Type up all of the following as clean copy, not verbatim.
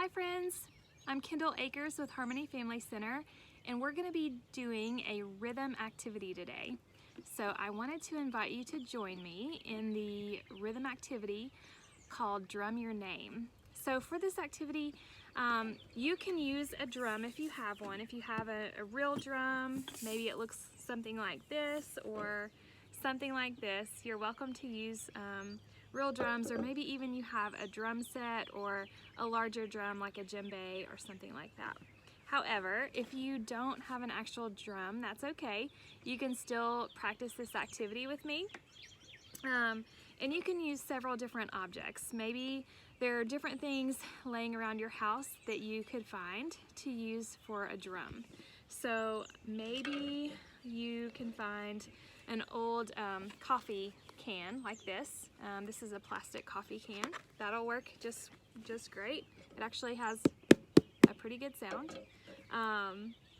Hi friends, I'm Kindal Akers with Harmony Family Center, and we're going to be doing a rhythm activity today. So I wanted to invite you to join me in the rhythm activity called Drum Your Name. So for this activity, you can use a drum if you have one. If you have a real drum, maybe it looks something like this or something like this, you're welcome to use real drums, or maybe even you have a drum set or a larger drum like a djembe or something like that. However, if you don't have an actual drum, that's okay. You can still practice this activity with me. And you can use several different objects. Maybe there are different things laying around your house that you could find to use for a drum. So maybe you can find an old coffee can like this. This is a plastic coffee can. That'll work just great. It actually has a pretty good sound.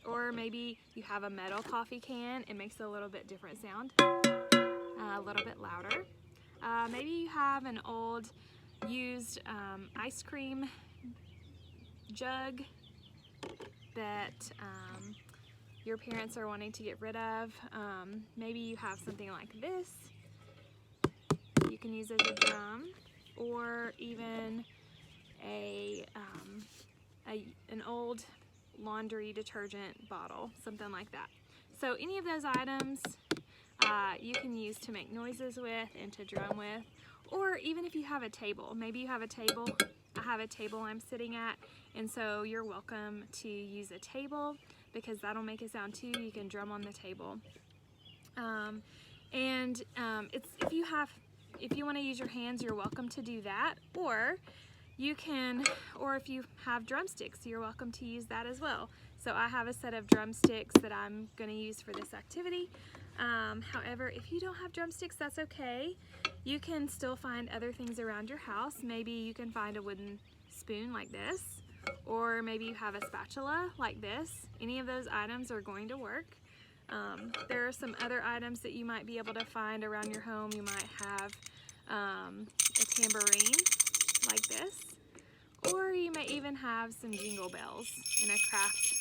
Or maybe you have a metal coffee can. It makes a little bit different sound, a little bit louder. Maybe you have an old used ice cream jug that your parents are wanting to get rid of. Maybe you have something like this you can use as a drum, or even an old laundry detergent bottle, something like that. So any of those items you can use to make noises with and to drum with, or even if you have a table. Maybe you have a table. I have a table I'm sitting at, and so you're welcome to use a table because that'll make a sound too. You can drum on the table. If you want to use your hands, you're welcome to do that, or if you have drumsticks, you're welcome to use that as well. So I have a set of drumsticks that I'm going to use for this activity. However, if you don't have drumsticks, that's okay. You can still find other things around your house. Maybe you can find a wooden spoon like this, or maybe you have a spatula like this. Any of those items are going to work. There are some other items that you might be able to find around your home. You might have a tambourine like this, or you may even have some jingle bells in a craft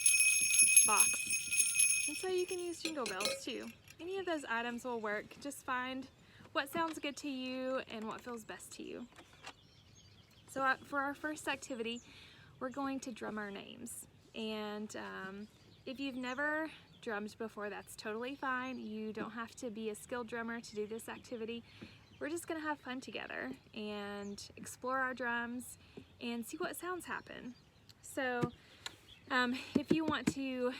box. And so you can use jingle bells too. Any of those items will work. Just find what sounds good to you and what feels best to you. So for our first activity, we're going to drum our names. And if you've never drummed before, that's totally fine. You don't have to be a skilled drummer to do this activity. We're just gonna have fun together and explore our drums and see what sounds happen. So if you want to,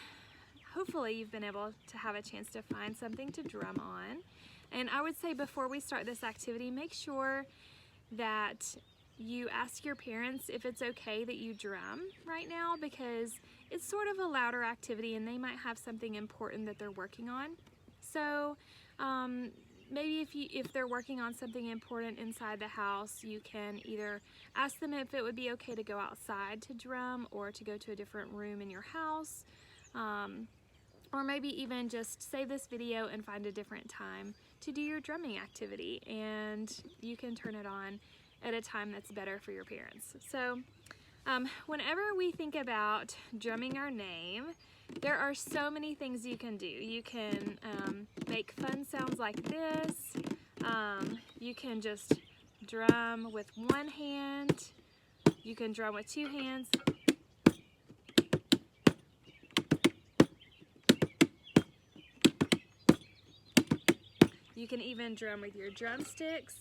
hopefully you've been able to have a chance to find something to drum on. And I would say before we start this activity, make sure that you ask your parents if it's okay that you drum right now, because it's sort of a louder activity and they might have something important that they're working on. So maybe if they're working on something important inside the house, you can either ask them if it would be okay to go outside to drum, or to go to a different room in your house, or maybe even just save this video and find a different time to do your drumming activity, and you can turn it on at a time that's better for your parents. So whenever we think about drumming our name, there are so many things you can do. You can make fun sounds like this. You can just drum with one hand. You can drum with two hands. You can even drum with your drumsticks.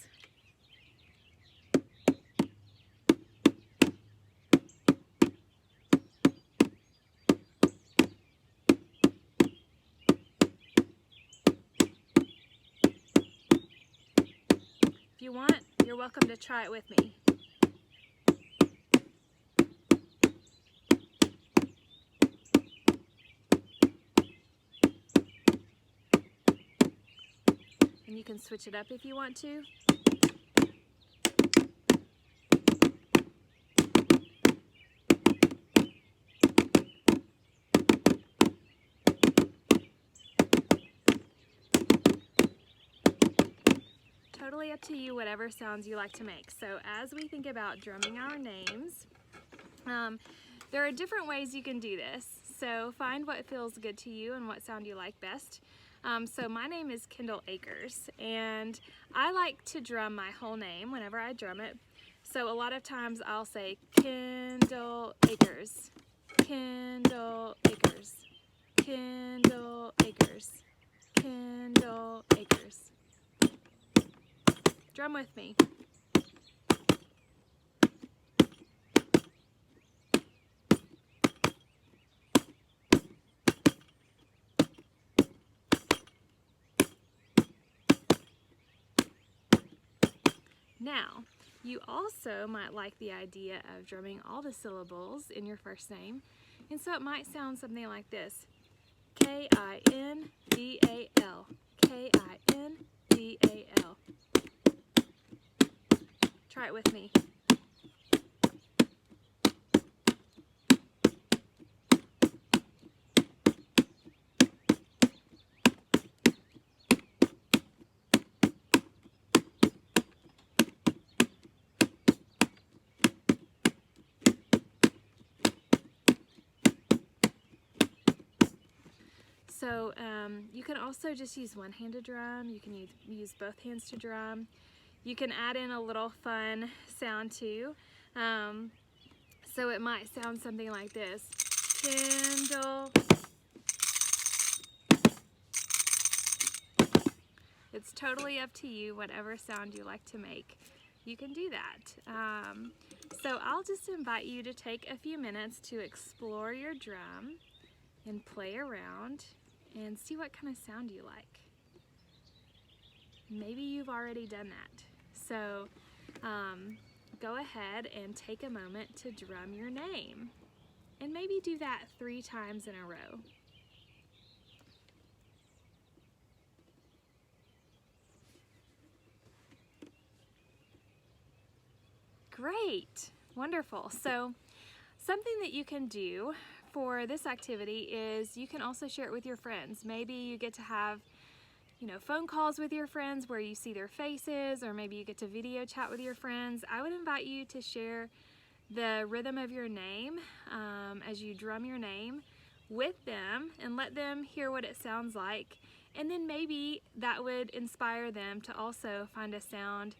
If you want, you're welcome to try it with me. And you can switch it up if you want to. Totally up to you, whatever sounds you like to make. So as we think about drumming our names, There are different ways you can do this, so find what feels good to you and what sound you like best. So my name is Kindal Akers, and I like to drum my whole name whenever I drum it. So a lot of times I'll say Kindal Akers, Kindal Akers, Kindal Akers, Kindal Akers. Drum with me. Now, you also might like the idea of drumming all the syllables in your first name, and so it might sound something like this: K-I-N-D-A-L, K-I-N-D-A-L. Try it with me. So you can also just use one hand to drum. You can use both hands to drum. You can add in a little fun sound too. So it might sound something like this: Kindal. It's totally up to you, whatever sound you like to make. You can do that. So I'll just invite you to take a few minutes to explore your drum and play around and see what kind of sound you like. Maybe you've already done that. So go ahead and take a moment to drum your name, and maybe do that 3 times in a row. Great, wonderful. So something that you can do for this activity is you can also share it with your friends. Maybe you get to have, phone calls with your friends where you see their faces, or maybe you get to video chat with your friends. I would invite you to share the rhythm of your name as you drum your name with them and let them hear what it sounds like. And then maybe that would inspire them to also find a sound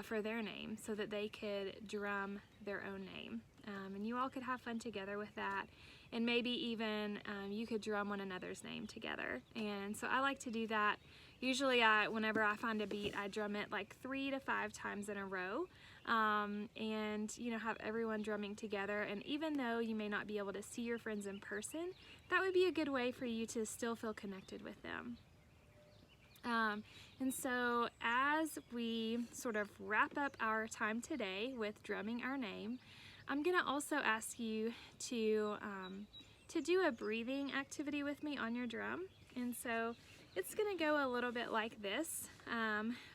for their name so that they could drum their own name. And you all could have fun together with that. And maybe even you could drum one another's name together. And so I like to do that. Usually whenever I find a beat, I drum it like 3 to 5 times in a row. And have everyone drumming together. And even though you may not be able to see your friends in person, that would be a good way for you to still feel connected with them. And so as we sort of wrap up our time today with drumming our name, I'm going to also ask you to do a breathing activity with me on your drum. And so it's going to go a little bit like this.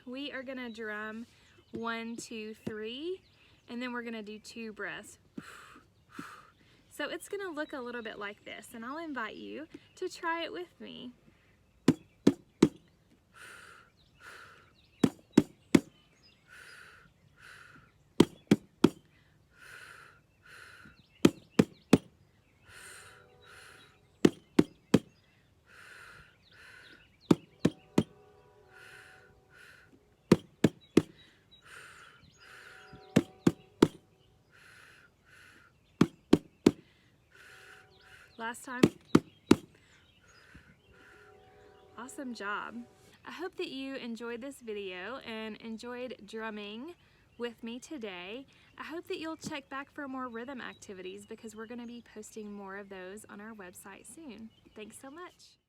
We are going to drum 1, 2, 3, and then we're going to do 2 breaths. So it's going to look a little bit like this, and I'll invite you to try it with me. Last time. Awesome job. I hope that you enjoyed this video and enjoyed drumming with me today. I hope that you'll check back for more rhythm activities because we're going to be posting more of those on our website soon. Thanks so much.